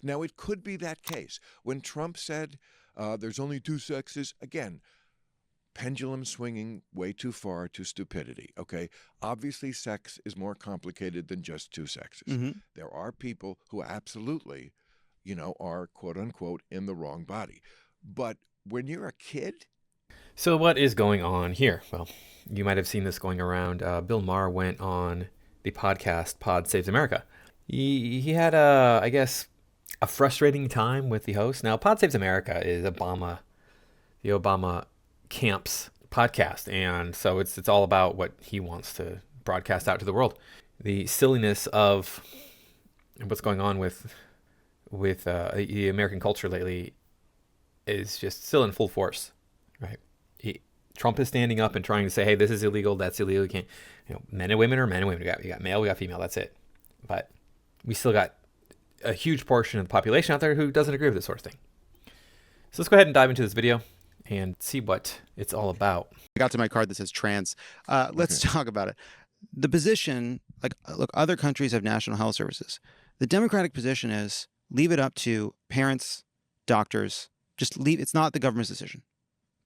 Now, it could be that case. When Trump said there's only two sexes, again, pendulum swinging way too far to stupidity, okay? Obviously, sex is more complicated than just two sexes. There are people who absolutely, are quote unquote in the wrong body. But when you're a kid. So what is going on here? Well, you might have seen this going around. Bill Maher went on the podcast Pod Saves America. He had I guess, a frustrating time with the host. Now, Pod Saves America is the Obama camp's podcast, and so it's all about what he wants to broadcast out to the world. The silliness of what's going on with the American culture lately is just still in full force, right? Trump is standing up and trying to say, hey, this is illegal, that's illegal. You can't, men and women are men and women. We got male, we got female, that's it. But we still got a huge portion of the population out there who doesn't agree with this sort of thing. So let's go ahead and dive into this video and see what it's all about. I got to my card that says trans. Let's talk about it. The position, look, other countries have national health services. The Democratic position is leave it up to parents, doctors, just leave. It's not the government's decision.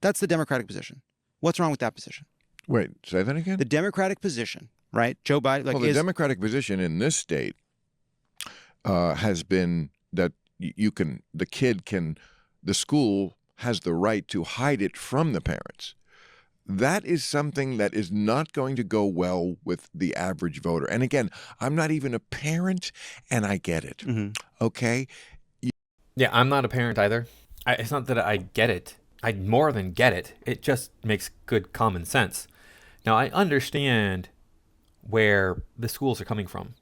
That's the Democratic position. What's wrong with that position? Wait, say that again? The Democratic position, right? Joe Biden. The Democratic position in this state has been that the school has the right to hide it from the parents. That is something that is not going to go well with the average voter. And again, I'm not even a parent, and I get it. Okay? Yeah, I'm not a parent either. It's not that I get it. I more than get it. It just makes good common sense. Now, I understand where the schools are coming from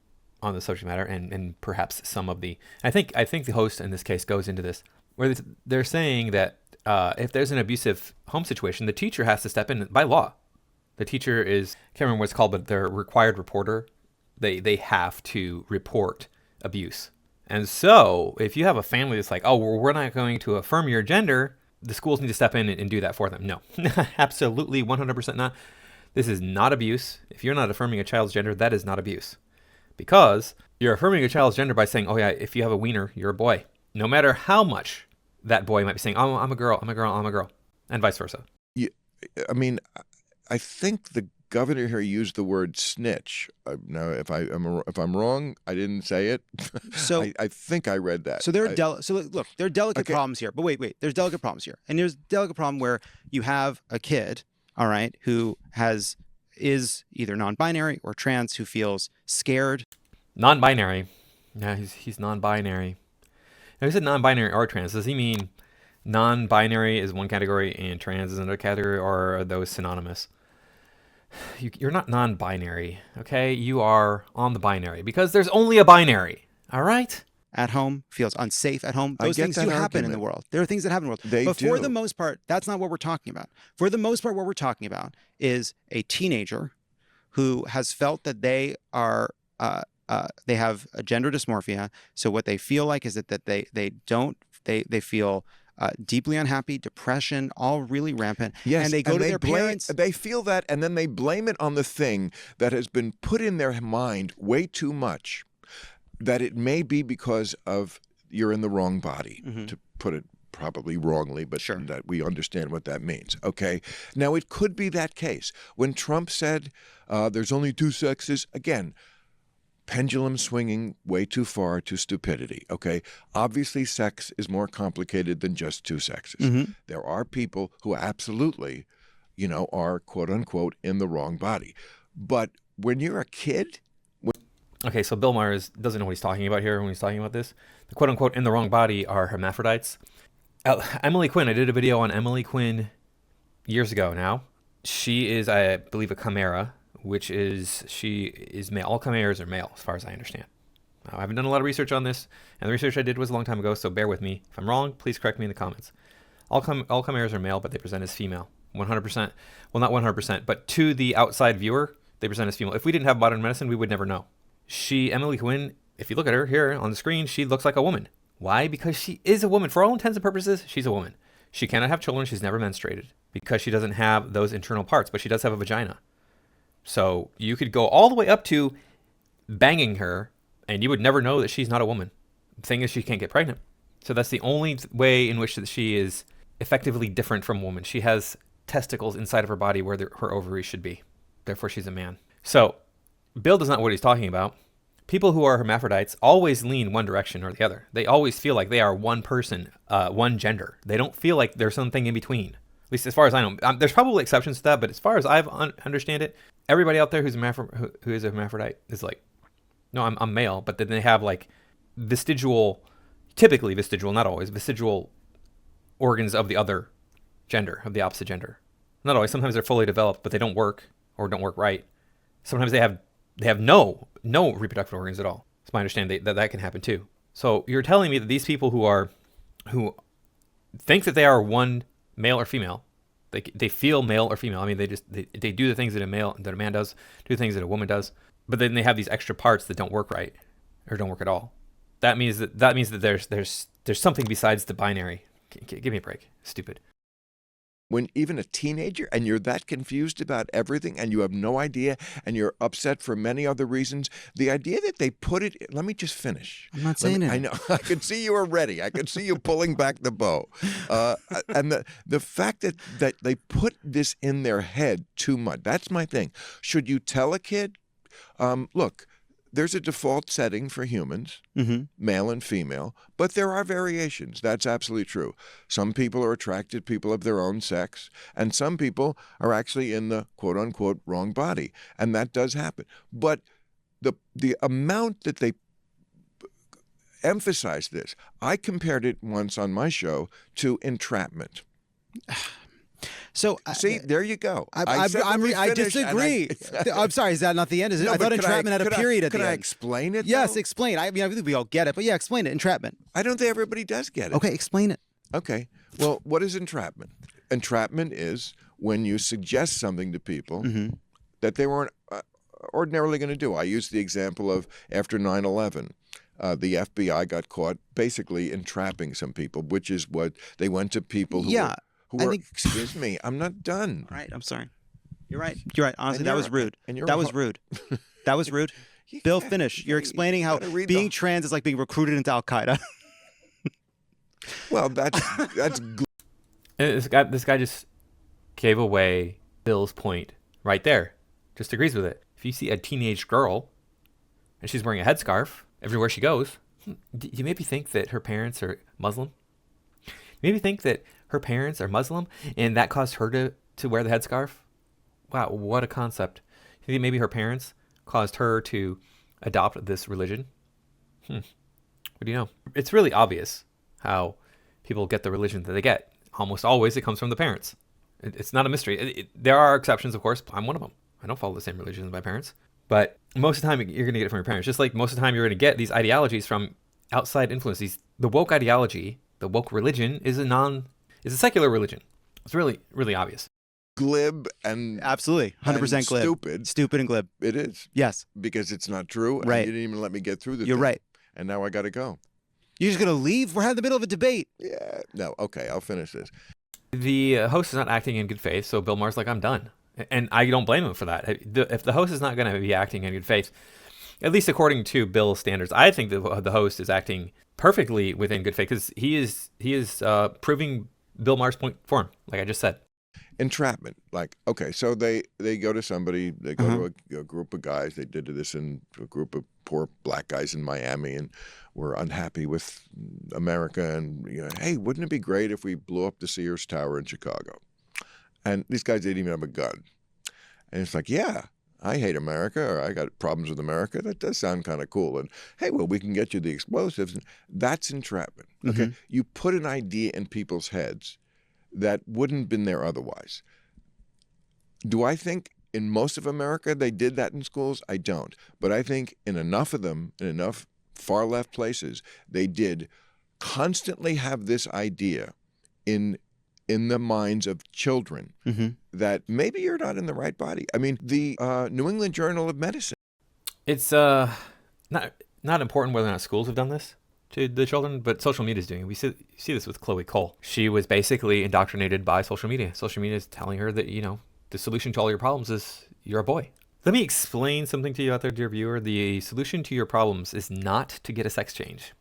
on the subject matter, and perhaps some of the... I think the host in this case goes into this, where they're saying that if there's an abusive home situation, the teacher has to step in by law. The teacher is, I can't remember what it's called, but they're a required reporter. They have to report abuse. And so if you have a family that's like, oh, well, we're not going to affirm your gender, the schools need to step in and do that for them. No, absolutely 100% not. This is not abuse. If you're not affirming a child's gender, that is not abuse. Because you're affirming a child's gender by saying, oh yeah, if you have a wiener, you're a boy. No matter how much that boy might be saying, oh, I'm a girl, I'm a girl, I'm a girl, and vice versa. Yeah, I mean, I think the governor here used the word snitch. Now, if I'm wrong, I didn't say it. So I think I read that. So there are delicate problems here. But wait, there's delicate problems here, and there's a delicate problem where you have a kid, all right, who is either non-binary or trans, who feels scared. Non-binary. Yeah, he's non-binary. Now, he said non-binary or trans. Does he mean non-binary is one category and trans is another category, or are those synonymous? You're not non-binary, okay? You are on the binary because there's only a binary, all right? At home, feels unsafe at home. Those things do happen in the world. There are things that happen in the world. But for the most part, that's not what we're talking about. For the most part, what we're talking about is a teenager who has felt that they have a gender dysmorphia. So what they feel like is that they feel deeply unhappy, depression, all really rampant. Yes, and they go to their parents. They feel that, and then they blame it on the thing that has been put in their mind way too much, that it may be because of you're in the wrong body, to put it probably wrongly, but sure, that we understand what that means. Okay. Now, it could be that case. When Trump said there's only two sexes, again, pendulum swinging way too far to stupidity, okay? Obviously, sex is more complicated than just two sexes. There are people who absolutely, are quote unquote in the wrong body. But when you're a kid... Okay, so Bill Maher doesn't know what he's talking about here when he's talking about this. The quote unquote in the wrong body are hermaphrodites. Emily Quinn, I did a video on Emily years ago now. She is, I believe, a chimera, she is male. All chimeras are male, as far as I understand. I haven't done a lot of research on this, and the research I did was a long time ago, so bear with me. If I'm wrong, please correct me in the comments. All chimeras are male, but they present as female. 100%. Well, not 100%, but to the outside viewer, they present as female. If we didn't have modern medicine, we would never know. Emily Quinn, if you look at her here on the screen, she looks like a woman. Why? Because she is a woman. For all intents and purposes, she's a woman. She cannot have children. She's never menstruated because she doesn't have those internal parts, but she does have a vagina. So you could go all the way up to banging her, and you would never know that she's not a woman. thing is she can't get pregnant. So that's the only way in which she is effectively different from a woman. She has testicles inside of her body where her ovaries should be. Therefore, she's a man. So Bill does not know what he's talking about. People who are hermaphrodites always lean one direction or the other. They always feel like they are one person, one gender. They don't feel like there's something in between. At least as far as I know. There's probably exceptions to that, but as far as I understand it, everybody out there who is a hermaphrodite is like, no, I'm male. But then they have like typically vestigial, not always, vestigial organs of the other gender, of the opposite gender. Not always. Sometimes they're fully developed, but they don't work or don't work right. Sometimes they have no reproductive organs at all. It's my understanding that can happen too. So you're telling me that these people who think that they are one male or female, they feel male or female. I mean, they do the things that a man does, do the things that a woman does, but then they have these extra parts that don't work right or don't work at all. That means that there's something besides the binary. Give me a break. Stupid. When even a teenager and you're that confused about everything and you have no idea and you're upset for many other reasons, the idea that they put it, let me just finish. I'm not saying it. I know. I can see you are ready. I can see you pulling back the bow. And the fact that they put this in their head too much, that's my thing. Should you tell a kid, look, there's a default setting for humans, male and female, but there are variations. That's absolutely true. Some people are attracted to people of their own sex, and some people are actually in the quote-unquote wrong body, and that does happen. But the amount that they emphasize this, I compared it once on my show to entrapment. So see, there you go. I disagree. I'm sorry. Is that not the end? Is it? No, I thought entrapment had a period at the end. Could I explain it? Yes, though? explain. I mean, I think we all get it, but yeah, explain it. Entrapment. I don't think everybody does get it. Okay, explain it. Okay. Well, what is entrapment? Entrapment is when you suggest something to people that they weren't ordinarily going to do. I used the example of after 9/11. The FBI got caught basically entrapping some people, which is what they went to people who were, excuse me, I'm not done. All right, I'm sorry. You're right. You're right. Honestly, that was rude. That was rude. That was rude. Bill, finish. You're explaining how being trans is like being recruited into Al Qaeda. Well, that's This guy just gave away Bill's point right there. Just agrees with it. If you see a teenage girl and she's wearing a headscarf everywhere she goes, you maybe think that her parents are Muslim. Maybe think that her parents are Muslim and that caused her to wear the headscarf. Wow, what a concept. You think maybe her parents caused her to adopt this religion? What do you know? It's really obvious how people get the religion that they get. Almost always it comes from the parents. It's not a mystery. There are exceptions, of course. I'm one of them. I don't follow the same religion as my parents. But most of the time, you're going to get it from your parents. Just like most of the time, you're going to get these ideologies from outside influences. The woke ideology, the woke religion, is a secular religion. It's really, really obvious. Glib and absolutely 100% glib. Stupid and glib. It is. Yes. Because it's not true. Right. And you didn't even let me get through the You're thing. right. And now I got to go. You're just going to leave? We're in the middle of a debate. Yeah. No. Okay. I'll finish this. The host is not acting in good faith, so Bill Maher's like, I'm done. And I don't blame him for that. If the host is not going to be acting in good faith, at least according to Bill's standards, I think the host is acting perfectly within good faith because he is proving Bill Maher's point for him, like I just said. Entrapment. Like, okay, so they go to somebody, they go to a group of guys. They did this in a group of poor black guys in Miami and were unhappy with America. And, hey, wouldn't it be great if we blew up the Sears Tower in Chicago? And these guys didn't even have a gun. And it's like, yeah, I hate America, or I got problems with America. That does sound kind of cool. And, hey, well, we can get you the explosives. That's entrapment. Okay? You put an idea in people's heads that wouldn't have been there otherwise. Do I think in most of America they did that in schools? I don't. But I think in enough of them, in enough far-left places, they did constantly have this idea in the minds of children that maybe you're not in the right body. I mean, the New England Journal of Medicine. It's not important whether or not schools have done this to the children, but social media is doing it. We see this with Chloe Cole. She was basically indoctrinated by social media. Social media is telling her that, the solution to all your problems is you're a boy. Let me explain something to you out there, dear viewer. The solution to your problems is not to get a sex change.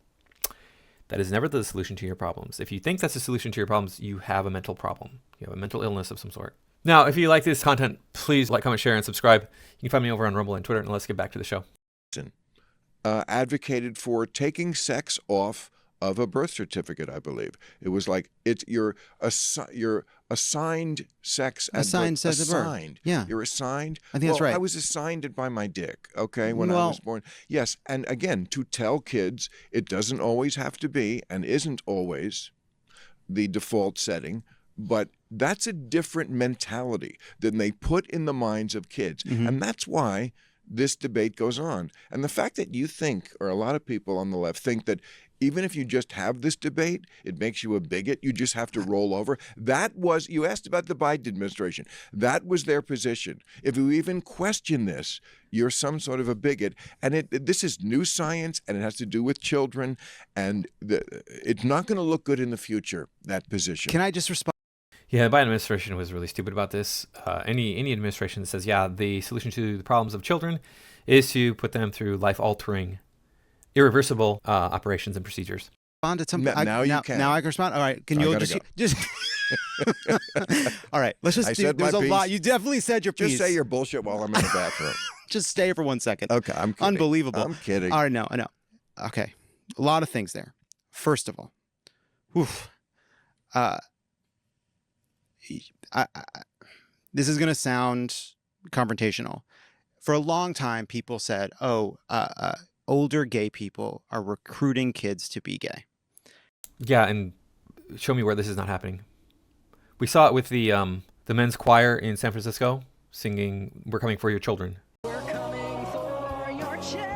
That is never the solution to your problems. If you think that's the solution to your problems, you have a mental problem. You have a mental illness of some sort. Now, if you like this content, please like, comment, share, and subscribe. You can find me over on Rumble and Twitter, and let's get back to the show. Advocated for taking sex off of a birth certificate, I believe. It was like you're assigned sex at Assigned birth. sex at birth. Yeah. You're assigned. I think that's right. I was assigned it by my dick, okay, when I was born. Yes, and again, to tell kids it doesn't always have to be and isn't always the default setting, but that's a different mentality than they put in the minds of kids. And that's why this debate goes on. And the fact that you think, or a lot of people on the left think that even if you just have this debate, it makes you a bigot. You just have to roll over. You asked about the Biden administration. That was their position. If you even question this, you're some sort of a bigot. And this is new science, and it has to do with children. And it's not going to look good in the future, that position. Can I just respond? Yeah, the Biden administration was really stupid about this. Any administration that says, yeah, the solution to the problems of children is to put them through life-altering, irreversible operations and procedures. Respond to something. Now you can. Now I can respond. All right. Can you just All right. Let's just do. There's a lot. You definitely said your piece. Just say your bullshit while I'm in the bathroom. Just stay for 1 second. Okay, I'm kidding. Unbelievable. I'm kidding. All right. No, I know. Okay. A lot of things there. First of all, this is going to sound confrontational. For a long time, people said, older gay people are recruiting kids to be gay. Yeah, and show me where this is not happening. We saw it with the men's choir in San Francisco singing "We're Coming for Your Children." We're coming for your children.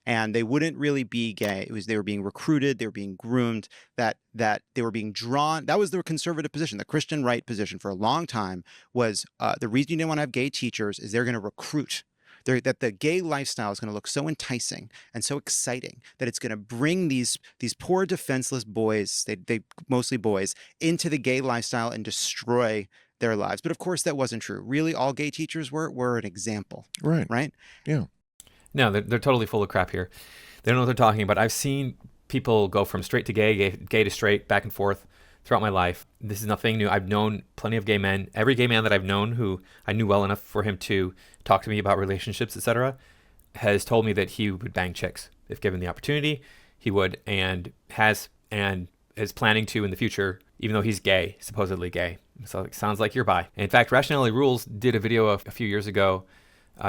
And they wouldn't really be gay. It was they were being recruited, they were being groomed, that they were being drawn. That was their conservative position. The Christian right position for a long time was the reason you didn't want to have gay teachers is they're going to recruit. That the gay lifestyle is going to look so enticing and so exciting that it's going to bring these poor defenseless boys, they mostly boys, into the gay lifestyle and destroy their lives. But of course that wasn't true. Really, all gay teachers were an example. Right. Right? Yeah. No, they're totally full of crap here. They don't know what they're talking about. I've seen people go from straight to gay to straight, back and forth throughout my life. This is nothing new. I've known plenty of gay men. Every gay man that I've known who I knew well enough for him to talk to me about relationships, etc., has told me that he would bang chicks if given the opportunity. He would, and is planning to in the future, even though he's gay, supposedly gay. So it sounds like you're bi. In fact, Rationality Rules did a video a few years ago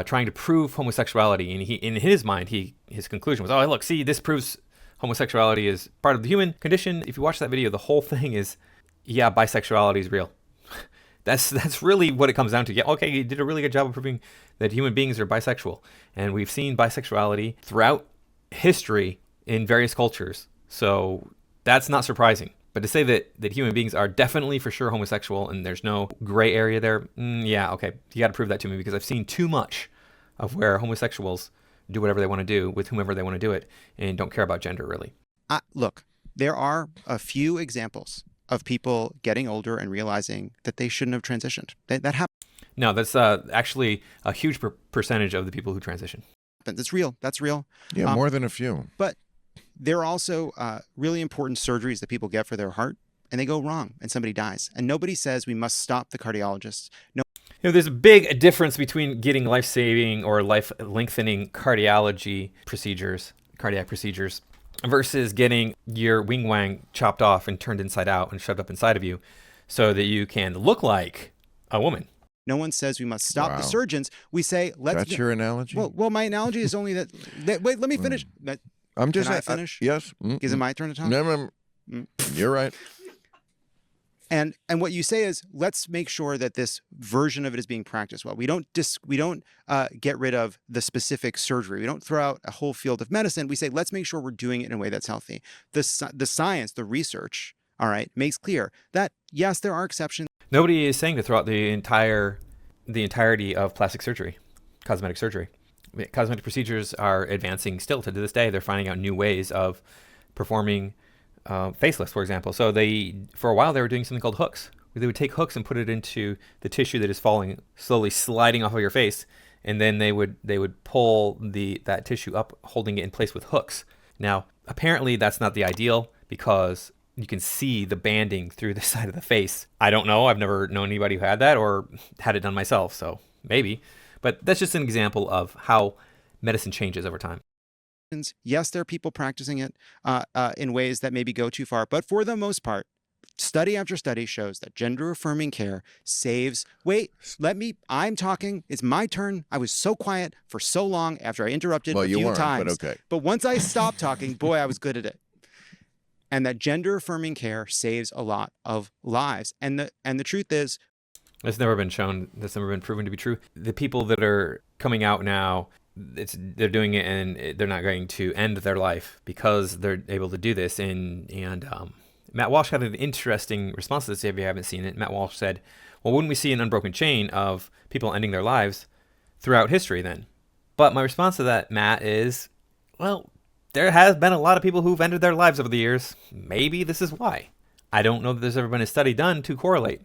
trying to prove homosexuality, and in his mind, his conclusion was, "Oh, look, see, this proves homosexuality is part of the human condition." If you watch that video, the whole thing is, yeah, bisexuality is real. That's really what it comes down to. Yeah, okay, you did a really good job of proving that human beings are bisexual, and we've seen bisexuality throughout history in various cultures. So that's not surprising. But to say that human beings are definitely for sure homosexual and there's no gray area there, yeah, okay, you got to prove that to me, because I've seen too much of where homosexuals do whatever they want to do with whomever they want to do it and don't care about gender, really. Look, there are a few examples of people getting older and realizing that they shouldn't have transitioned. That happens. No, that's actually a huge percentage of the people who transition. It's real. That's real. Yeah, more than a few. But there are also really important surgeries that people get for their heart, and they go wrong, and somebody dies. And nobody says we must stop the cardiologists. No. You know, there's a big difference between getting life-saving or life-lengthening cardiac procedures, versus getting your wing-wang chopped off and turned inside out and shoved up inside of you so that you can look like a woman. No one says we must stop the surgeons. We say, let's... That's your analogy? Well, my analogy is only that... Wait, let me finish. I'm just... Can I finish? Yes. Is it my turn to talk? No. You're right. And what you say is, let's make sure that this version of it is being practiced well. We don't get rid of the specific surgery. We don't throw out a whole field of medicine. We say, let's make sure we're doing it in a way that's healthy. The science, the research, all right, makes clear that, yes, there are exceptions. Nobody is saying to throw out the entirety of plastic surgery, cosmetic surgery. Cosmetic procedures are advancing still to this day. They're finding out new ways of performing facelifts, for example. So for a while, they were doing something called hooks. They would take hooks and put it into the tissue that is falling, slowly sliding off of your face, and then they would pull that tissue up, holding it in place with hooks. Now, apparently that's not the ideal because you can see the banding through the side of the face. I don't know. I've never known anybody who had that or had it done myself, so maybe. But that's just an example of how medicine changes over time. Yes, there are people practicing it in ways that maybe go too far, but for the most part, study after study shows that gender affirming care saves. Wait, I'm talking. It's my turn. I was so quiet for so long after I interrupted a few times. But okay. But once I stopped talking, boy, I was good at it. And that gender affirming care saves a lot of lives. And the truth is, It's never been shown. That's never been proven to be true. The people that are coming out now, they're doing it and they're not going to end their life because they're able to do this. And Matt Walsh had an interesting response to this. If you haven't seen it, Matt Walsh said, well, wouldn't we see an unbroken chain of people ending their lives throughout history then? But my response to that, Matt, is, well, there has been a lot of people who've ended their lives over the years. Maybe this is why. I don't know that there's ever been a study done to correlate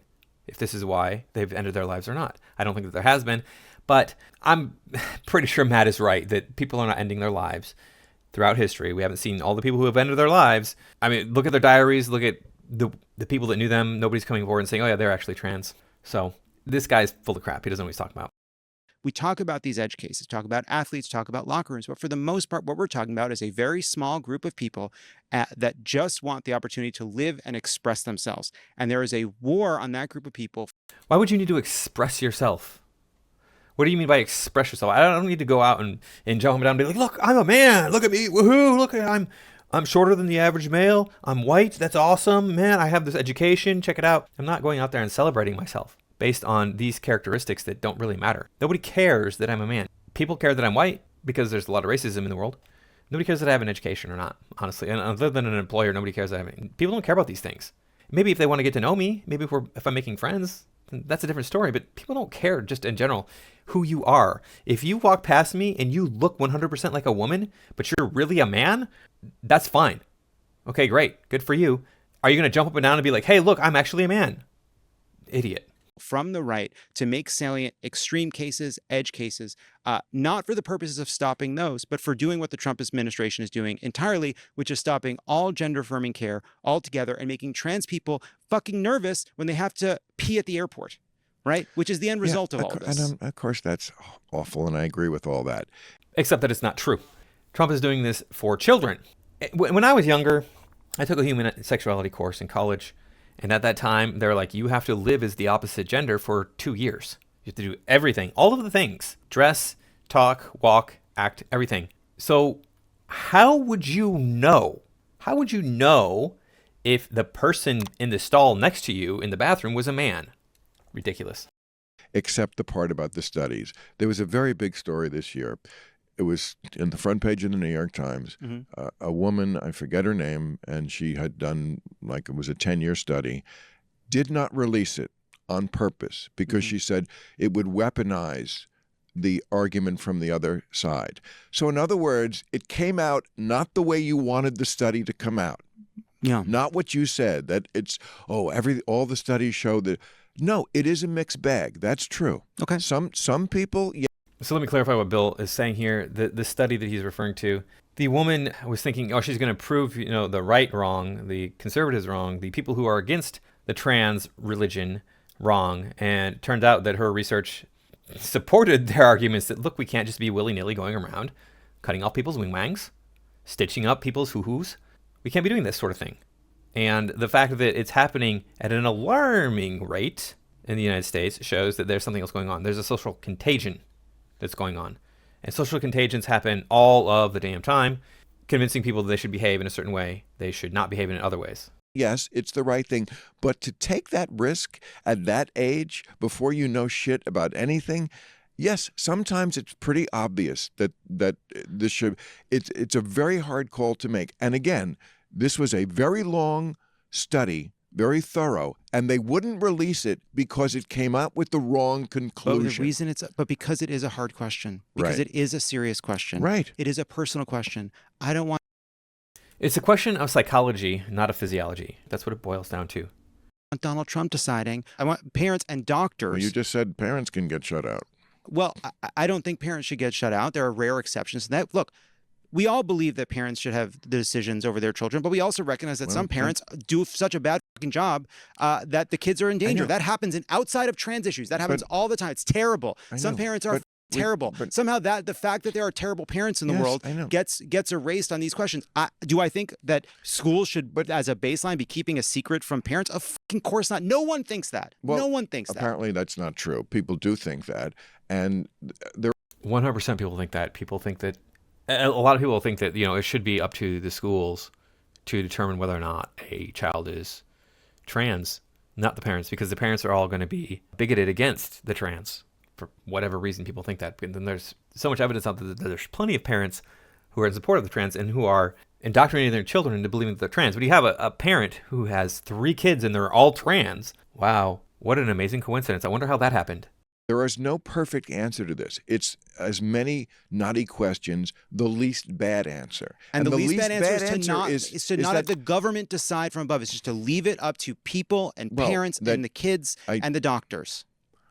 if this is why they've ended their lives or not. I don't think that there has been, but I'm pretty sure Matt is right that people are not ending their lives throughout history. We haven't seen all the people who have ended their lives. I mean, look at their diaries, look at the people that knew them. Nobody's coming forward and saying, oh yeah, they're actually trans. So this guy's full of crap. He doesn't know what he's talking about. we talk about these edge cases, talk about athletes, talk about locker rooms, but for the most part, what we're talking about is a very small group of people that just want the opportunity to live and express themselves. And there is a war on that group of people. Why would you need to express yourself? What do you mean by express yourself? I don't need to go out and jump down and be like, look, I'm a man. Look at me. Woohoo. Look, I'm shorter than the average male. I'm white. That's awesome. Man, I have this education. Check it out. I'm not going out there and celebrating myself based on these characteristics that don't really matter. Nobody cares that I'm a man. People care that I'm white because there's a lot of racism in the world. Nobody cares that I have an education or not, honestly. And other than an employer, nobody cares that I have. People don't care about these things. Maybe if they want to get to know me, maybe if I'm making friends, that's a different story. But people don't care just in general who you are. If you walk past me and you look 100% like a woman, but you're really a man, that's fine. Okay, great. Good for you. Are you going to jump up and down and be like, hey, look, I'm actually a man? Idiot. From the right to make salient extreme cases, edge cases, not for the purposes of stopping those, but for doing what the Trump administration is doing entirely, which is stopping all gender-affirming care altogether and making trans people fucking nervous when they have to pee at the airport, right? Which is the end result of all this. And of course, that's awful, and I agree with all that. Except that it's not true. Trump is doing this for children. When I was younger, I took a human sexuality course in college. And at that time, they're like, you have to live as the opposite gender for 2 years. You have to do everything, all of the things. Dress, talk, walk, act, everything. So how would you know? How would you know if the person in the stall next to you in the bathroom was a man? Ridiculous. Except the part about the studies. There was a very big story this year. It was in the front page of the New York Times. Mm-hmm. A woman, I forget her name, and she had done, like it was a 10-year study, did not release it on purpose because she said it would weaponize the argument from the other side. So in other words, it came out not the way you wanted the study to come out. Yeah. Not what you said, that it's, all the studies show that. No, it is a mixed bag. That's true. Okay. Some people, yeah. So let me clarify what Bill is saying here. The study that he's referring to, the woman was thinking, she's going to prove, the right wrong, the conservatives wrong, the people who are against the trans religion wrong. And it turned out that her research supported their arguments that, look, we can't just be willy-nilly going around cutting off people's wing-wangs, stitching up people's hoo-hoos. We can't be doing this sort of thing. And the fact that it's happening at an alarming rate in the United States shows that there's something else going on. There's a social contagion that's going on. And social contagions happen all of the damn time, convincing people that they should behave in a certain way. They should not behave in other ways. Yes, it's the right thing. But to take that risk at that age before you know shit about anything, yes, sometimes it's pretty obvious that this should, it's a very hard call to make. And again, this was a very long study, very thorough, and they wouldn't release it because it came out with the wrong conclusion. But the reason because it is a hard question, because it is a serious question. Right. It is a personal question. I don't want. It's a question of psychology, not of physiology. That's what it boils down to. Donald Trump deciding. I want parents and doctors. Well, you just said parents can get shut out. Well, I don't think parents should get shut out. There are rare exceptions to that. Look, we all believe that parents should have the decisions over their children, but we also recognize that some parents do such a bad fucking job that the kids are in danger. That happens outside of trans issues. That happens all the time. It's terrible. Some parents are terrible. Somehow the fact that there are terrible parents in the world gets erased on these questions. Do I think that schools should, as a baseline, be keeping a secret from parents? Of fucking course not. No one thinks that. Well, no one thinks that. Apparently that's not true. People do think that, and there 100% people think that. People think that a lot of people think that, you know, it should be up to the schools to determine whether or not a child is trans, not the parents, because the parents are all going to be bigoted against the trans for whatever reason people think that. But then there's so much evidence out there that there's plenty of parents who are in support of the trans and who are indoctrinating their children into believing that they're trans. But you have a parent who has 3 kids and they're all trans. Wow, what an amazing coincidence. I wonder how that happened. There is no perfect answer to this. It's as many naughty questions, the least bad answer. And the least bad answer is to not have the government decide from above. It's just to leave it up to people and parents and the kids and the doctors,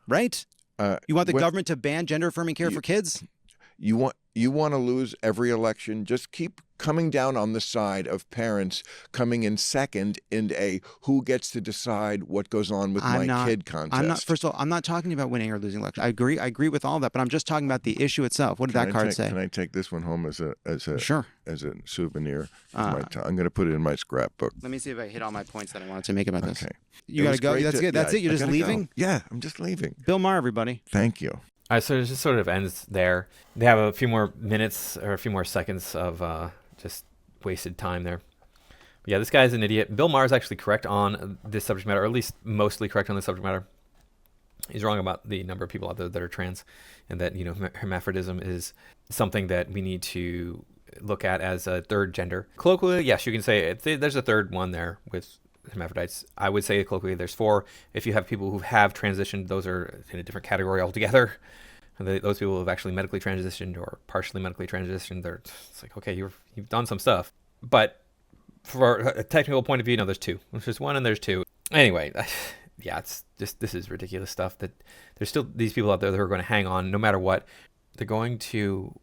right? You want the government to ban gender-affirming care for kids? You want to lose every election? Just keep coming down on the side of parents coming in second in a who gets to decide what goes on with my kid contest. First of all, I'm not talking about winning or losing elections. I agree with all that, but I'm just talking about the issue itself. What did that card say? Can I take this one home as a sure, as a souvenir? I'm going to put it in my scrapbook. Let me see if I hit all my points that I wanted to make about this. Okay. You got to go. That's good. That's it. You're just leaving? Go. Yeah, I'm just leaving. Bill Maher, everybody. Thank you. All right, so it just sort of ends there. They have a few more minutes or a few more seconds of just wasted time there. But yeah, this guy's an idiot. Bill Maher is actually correct on this subject matter, or at least mostly correct on this subject matter. He's wrong about the number of people out there that are trans, and that, you know, hermaphrodism is something that we need to look at as a third gender. Colloquially, yes, you can say there's a third one there with hermaphrodites. I would say colloquially there's 4. If you have people who have transitioned, those are in a different category altogether. Those people who have actually medically transitioned or partially medically transitioned, it's like, okay, you've done some stuff. But for a technical point of view, no, there's 2. There's just 1 and there's 2. Anyway, yeah, it's just, this is ridiculous stuff that there's still these people out there that are going to hang on no matter what. They're going to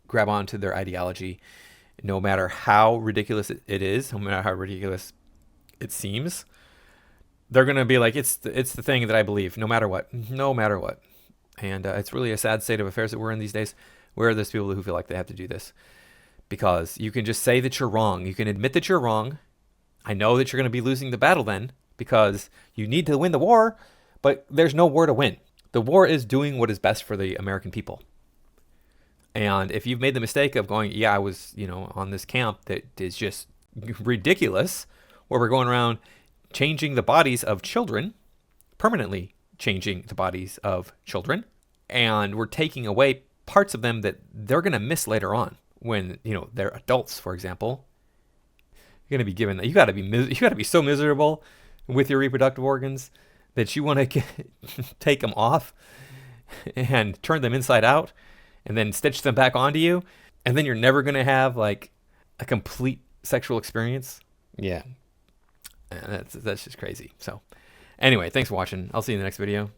grab onto their ideology no matter how ridiculous it is, no matter how ridiculous it seems. They're going to be like, it's the thing that I believe, no matter what. And it's really a sad state of affairs that we're in these days, where there's people who feel like they have to do this. Because you can just say that you're wrong. You can admit that you're wrong. I know that you're going to be losing the battle then, because you need to win the war, but there's no war to win. The war is doing what is best for the American people. And if you've made the mistake of going, yeah, I was, on this camp that is just ridiculous, where we're going around changing the bodies of children, permanently changing the bodies of children, and we're taking away parts of them that they're going to miss later on when, they're adults, for example. You're going to be given that. You got to be so miserable with your reproductive organs that you want to take them off and turn them inside out and then stitch them back onto you, and then you're never going to have like a complete sexual experience. Yeah. That's just crazy. So anyway, thanks for watching. I'll see you in the next video.